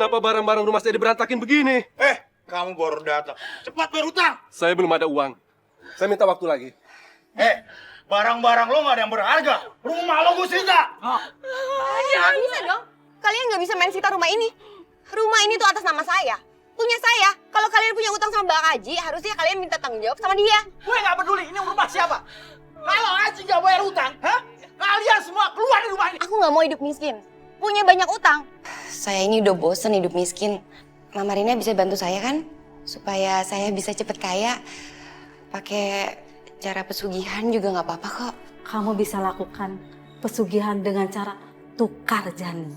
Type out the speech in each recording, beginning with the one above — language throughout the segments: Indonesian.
Kenapa barang-barang rumah saya berantakin begini? Kamu baru datang. Cepat bayar utang. Saya belum ada uang. Saya minta waktu lagi. Barang-barang lo nggak ada yang berharga. Rumah lo gue sita. Ya nggak bisa dong. Kalian nggak bisa main sita rumah ini. Rumah ini tuh atas nama saya. Punya saya. Kalau kalian punya utang sama Bang Haji, harusnya kalian minta tanggung jawab sama dia. Gue nggak peduli, ini rumah siapa? Kalau Haji nggak bayar utang, kalian semua keluar dari rumah ini. Aku nggak mau hidup miskin. Punya banyak utang. Saya ini udah bosen hidup miskin. Mama Rina bisa bantu saya kan? Supaya saya bisa cepet kaya. Pakai cara pesugihan juga nggak apa-apa kok. Kamu bisa lakukan pesugihan dengan cara tukar janin.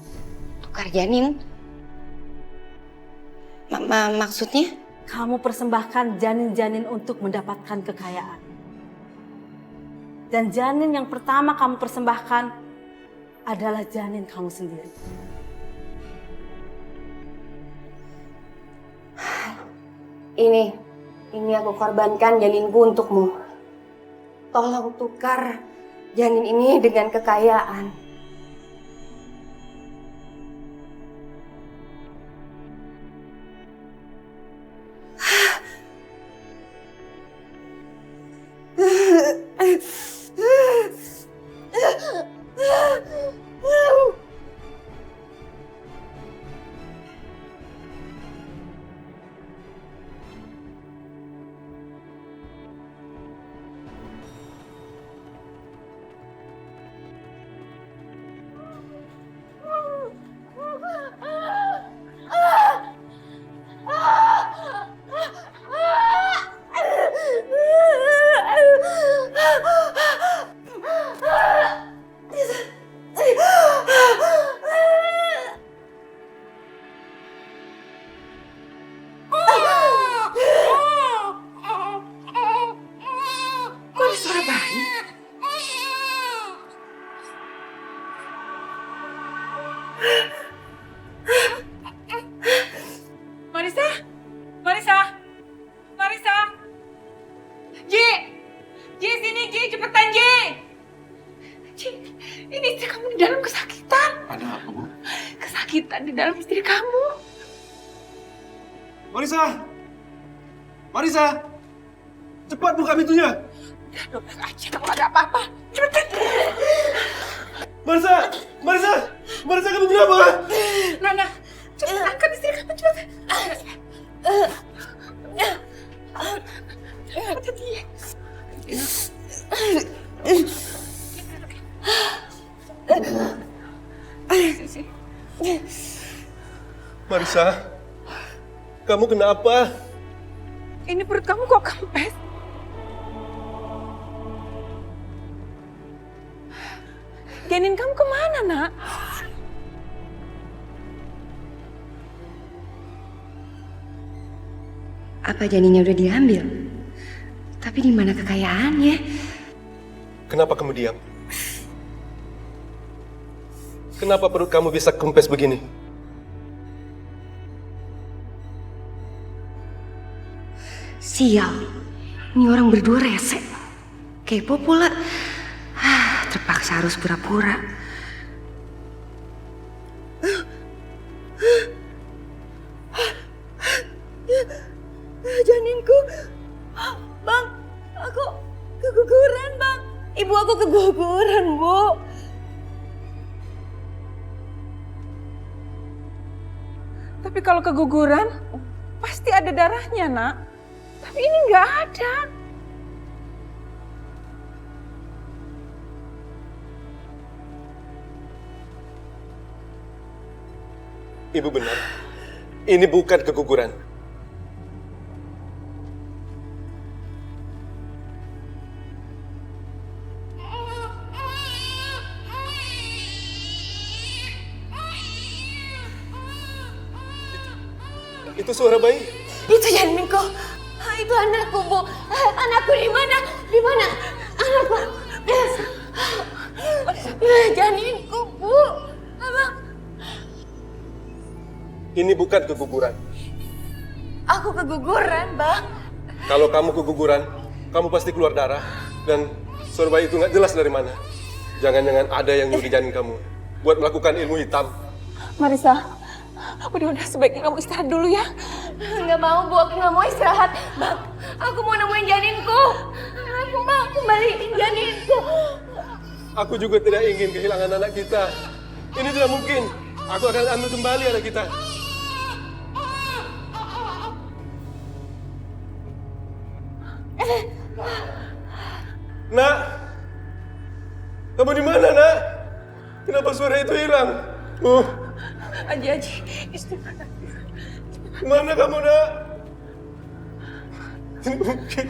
Tukar janin? Maksudnya? Kamu persembahkan janin-janin untuk mendapatkan kekayaan. Dan janin yang pertama kamu persembahkan adalah janin kamu sendiri. Ini aku korbankan janinku untukmu. Tolong tukar janin ini dengan kekayaan. Kesakitan di dalam istri kamu. Marisa! Cepat buka pintunya! Udah 12 aja kalau ada apa-apa. Cepetan. Marisa kamu kenapa? Nana, cepat angkat istri kamu, cepat. Marisa, kamu kenapa? Ini perut kamu kok kempes? Janin kamu kemana, nak? Apa janinnya udah diambil? Tapi di mana kekayaannya? Kenapa kamu diam? Kenapa perut kamu bisa kempes begini? Sial, ini orang berdua rese. Kepo pula. Terpaksa harus pura-pura. Janinku. Bang, aku keguguran, Bang. Ibu aku keguguran, Bu. Tapi kalau keguguran, pasti ada darahnya, nak. Tapi ini nggak ada. Ibu benar. Ini bukan keguguran. Itu suara bayi. Itu janinku. Itu anakku, Bu. Anakku di mana? Di mana? Anakku. Janinku, Bu. Abang. Ini bukan keguguran. Aku keguguran, Bang. Kalau kamu keguguran, kamu pasti keluar darah. Dan suara bayi itu nggak jelas dari mana. Jangan-jangan ada yang nyuri janin kamu buat melakukan ilmu hitam. Marisa, Udah, sebaiknya kamu istirahat dulu ya. Nggak mau, Bu. Aku nggak mau istirahat. Bang, aku mau nemuin janinku. Aku mau kembaliin janinku. Aku juga tidak ingin kehilangan anak kita. Ini tidak mungkin. Aku akan ambil kembali anak kita. Nak, kamu di mana, Nak? Kenapa suara itu hilang? Aji, istirahat. Mana kamu, Nak? Tidak mungkin.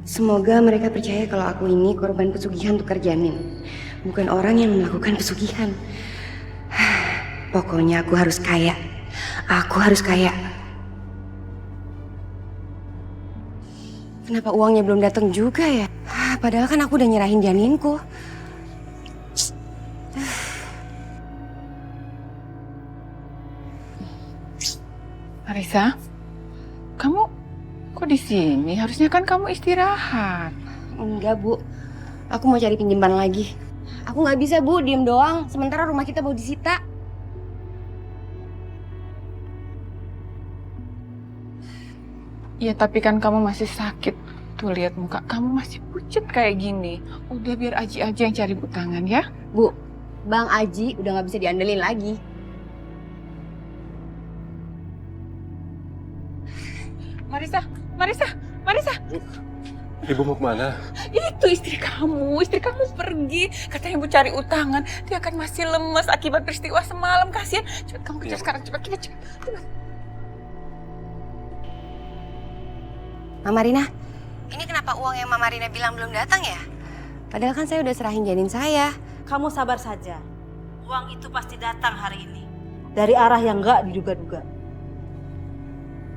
Semoga mereka percaya kalau aku ini korban pesugihan tukar janin, bukan orang yang melakukan pesugihan. Pokoknya aku harus kaya. Aku harus kaya. Kenapa uangnya belum datang juga ya? Padahal kan aku udah nyerahin janinku. Marisa, kamu kok di sini? Harusnya kan kamu istirahat. Enggak, Bu. Aku mau cari pinjaman lagi. Aku nggak bisa, Bu, diem doang. Sementara rumah kita mau disita. Ya tapi kan kamu masih sakit. Tuh lihat muka kamu masih pucet kayak gini. Udah biar Aji aja yang cari butangan ya. Bu, Bang Aji udah nggak bisa diandelin lagi. Marisa. Ibu mau kemana? Itu istri kamu pergi. Katanya mau cari utangan. Dia kan masih lemes akibat peristiwa semalam. Kasihan. Cepat kamu kejar sekarang, cepat. Mama Rina, ini kenapa uang yang Mama Rina bilang belum datang ya? Padahal kan saya udah serahin janin saya. Kamu sabar saja. Uang itu pasti datang hari ini. Dari arah yang nggak diduga-duga.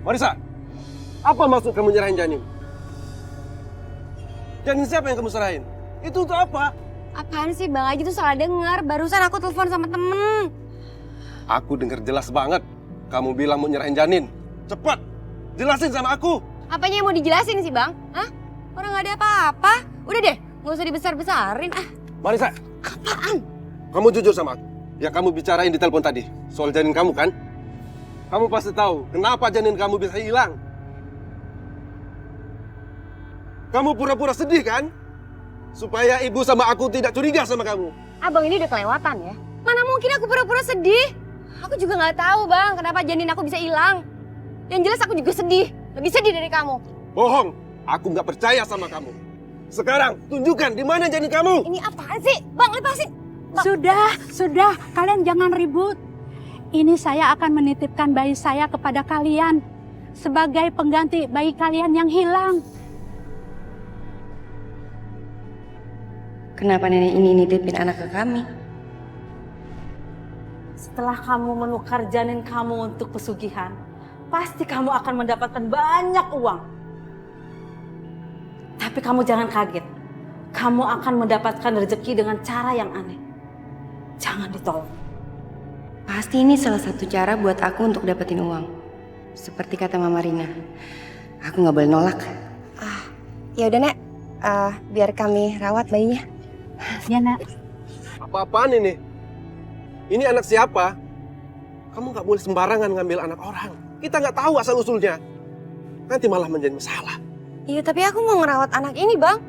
Marisa, apa maksud kamu nyerahin janin? Janin siapa yang kamu serahin? Itu untuk apa? Apaan sih Bang Aji tuh salah dengar. Barusan aku telepon sama temen. Aku dengar jelas banget. Kamu bilang mau nyerahin janin. Cepat, jelasin sama aku. Apanya yang mau dijelasin sih Bang? Hah? Orang nggak ada apa-apa. Udah deh, nggak usah dibesar-besarin. Marisa, Apaan? kamu jujur sama aku. Ya kamu bicarain di telepon tadi soal janin kamu kan? Kamu pasti tahu kenapa janin kamu bisa hilang. Kamu pura-pura sedih kan? Supaya ibu sama aku tidak curiga sama kamu. Abang ini udah kelewatan ya. Mana mungkin aku pura-pura sedih? Aku juga nggak tahu Bang, kenapa janin aku bisa hilang. Yang jelas aku juga sedih. Lebih sedih dari kamu. Bohong, aku nggak percaya sama kamu. Sekarang tunjukkan di mana janin kamu. Ini apaan sih? Bang, lepasin. Bang. Sudah, kalian jangan ribut. Ini saya akan menitipkan bayi saya kepada kalian sebagai pengganti bayi kalian yang hilang. Kenapa nenek ini nitipin anak ke kami? Setelah kamu menukar janin kamu untuk pesugihan, pasti kamu akan mendapatkan banyak uang. Tapi kamu jangan kaget. Kamu akan mendapatkan rezeki dengan cara yang aneh. Jangan ditolak. Pasti ini salah satu cara buat aku untuk dapetin uang. Seperti kata Mama Rina. Aku nggak boleh nolak. Ya udah Nek. Biar kami rawat bayinya. Ya nak. Apa-apaan ini? Ini anak siapa? Kamu nggak boleh sembarangan ngambil anak orang. Kita nggak tahu asal-usulnya. Nanti malah menjadi masalah. Iya, tapi aku mau ngerawat anak ini, Bang.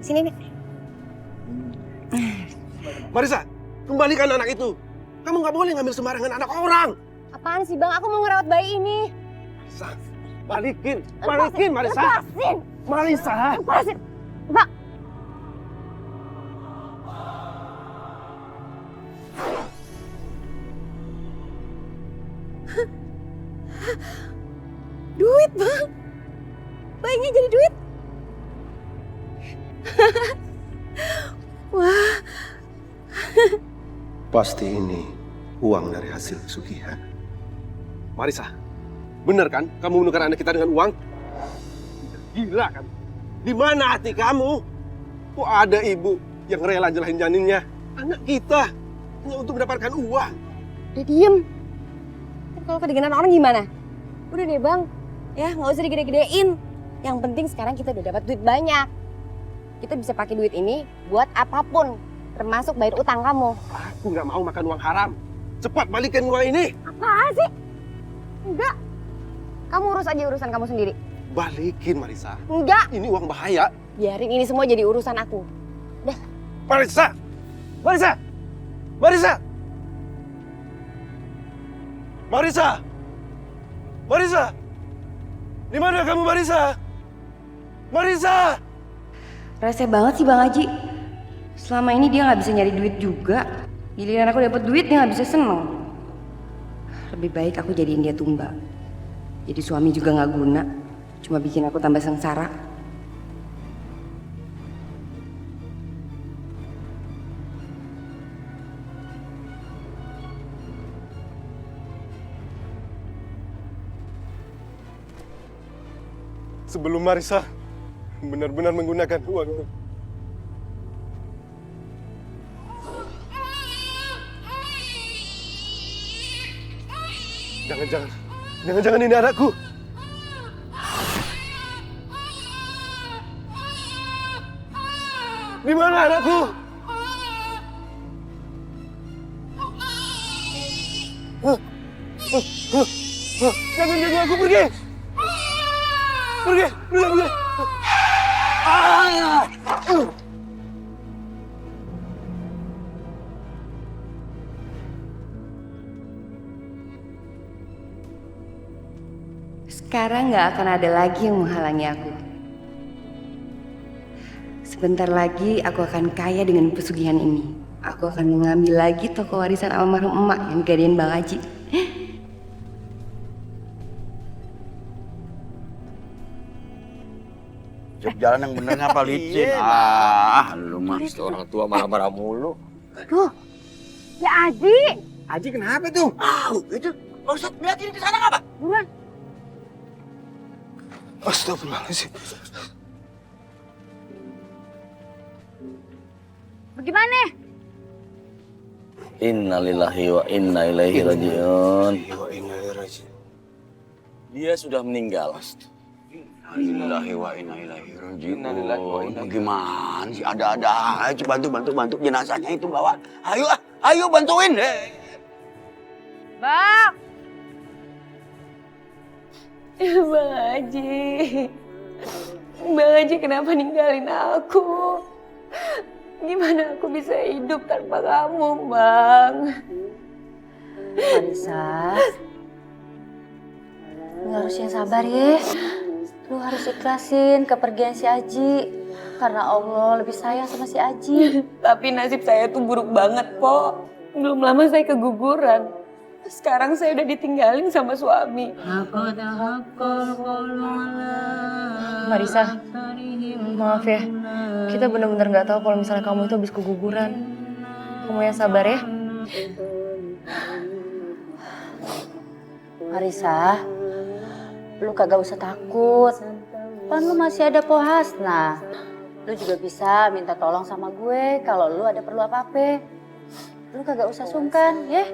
Sini, nih. Marisa, kembalikan anak itu. Kamu nggak boleh ngambil sembarangan anak orang. Apaan sih, Bang? Aku mau ngerawat bayi ini. Marisa, balikin, Marisa. Lepasin. Marisa. Lepasin. Bang. Duit, Bang. Bayinya jadi duit. Wah. Pasti ini uang dari hasil pesugihan. Marisa, benar kan kamu menukar anak kita dengan uang? Gila kan? Di mana hati kamu? Kok ada ibu yang rela jelahin janinnya? Anak kita hanya untuk mendapatkan uang. Udah diem. Kalau kedengeran orang gimana? Udah deh Bang, ya nggak usah digede-gedein. Yang penting sekarang kita udah dapat duit banyak. Kita bisa pakai duit ini buat apapun. termasuk bayar utang kamu. Aku nggak mau makan uang haram. Cepat balikin uang ini. Apaan sih? Enggak. Kamu urus aja urusan kamu sendiri. Balikin, Marisa. Enggak. Ini uang bahaya. Biarin ini semua jadi urusan aku. Udah. Marisa! Marisa! Marisa! Marisa! Marisa! Di mana kamu, Marisa? Marisa! Rese banget sih Bang Haji. Selama ini dia nggak bisa nyari duit juga. Giliran aku dapat duit dia nggak bisa seneng. Lebih baik aku jadiin dia tumbal. Jadi suami juga nggak guna. Cuma bikin aku tambah sengsara. Sebelum Marisa benar-benar menggunakan uang itu. Jangan-jangan ini anakku. Di mana anakku? Jangan ganggu aku, pergi! Pergi! Sekarang nggak akan ada lagi yang menghalangi aku. Sebentar lagi aku akan kaya dengan pesugihan ini. Aku akan mengambil lagi toko warisan almarhum emak yang digadein Bang Haji. Jalan yang bener ngapa licin? Lu mah orang tua marah-marah mulu. Tuh, ya Aji. Aji kenapa tuh? Itu maksud liatin ke sana ngapa? Buruan. Astagfirullahaladzim. Bagaimana? Innalillahi wa inna ilaihi rajiun. Dia sudah meninggal. Innalillahi wa inna ilaihi rajiun. Gimana sih? Ada-ada aja. Bantu jenazahnya itu bawa. Ayo bantuin. Bang! Bang Haji. Bang Haji kenapa ninggalin aku? Gimana aku bisa hidup tanpa kamu, Bang? Marisa, lu harus yang sabar ya. Lu harus ikhlasin kepergian si Aji. Karena Allah lebih sayang sama si Aji. Tapi nasib saya tuh buruk banget, Po. Belum lama saya keguguran. Sekarang saya udah ditinggalin sama suami. Marisa, maaf ya. Kita benar-benar nggak tahu kalau misalnya kamu itu habis keguguran. Kamu yang sabar ya. Marisa, lu kagak usah takut. Kan lu masih ada Po Hasna. Lu juga bisa minta tolong sama gue kalau lu ada perlu apa-apa. Lu kagak usah sungkan, ya.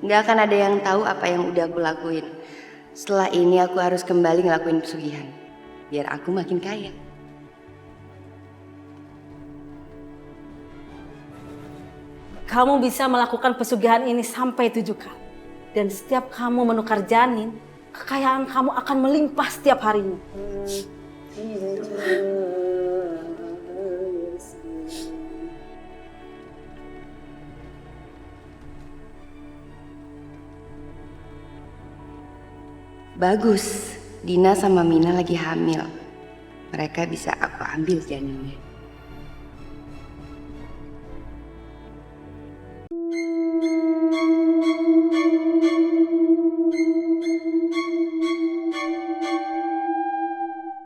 Nggak akan ada yang tahu apa yang udah aku lakuin. Setelah ini aku harus kembali ngelakuin pesugihan. Biar aku makin kaya. Kamu bisa melakukan pesugihan ini sampai 7 kali. Dan setiap kamu menukar janin, kekayaan kamu akan melimpah setiap harinya. Bagus, Dina sama Mina lagi hamil. Mereka bisa aku ambil janinnya.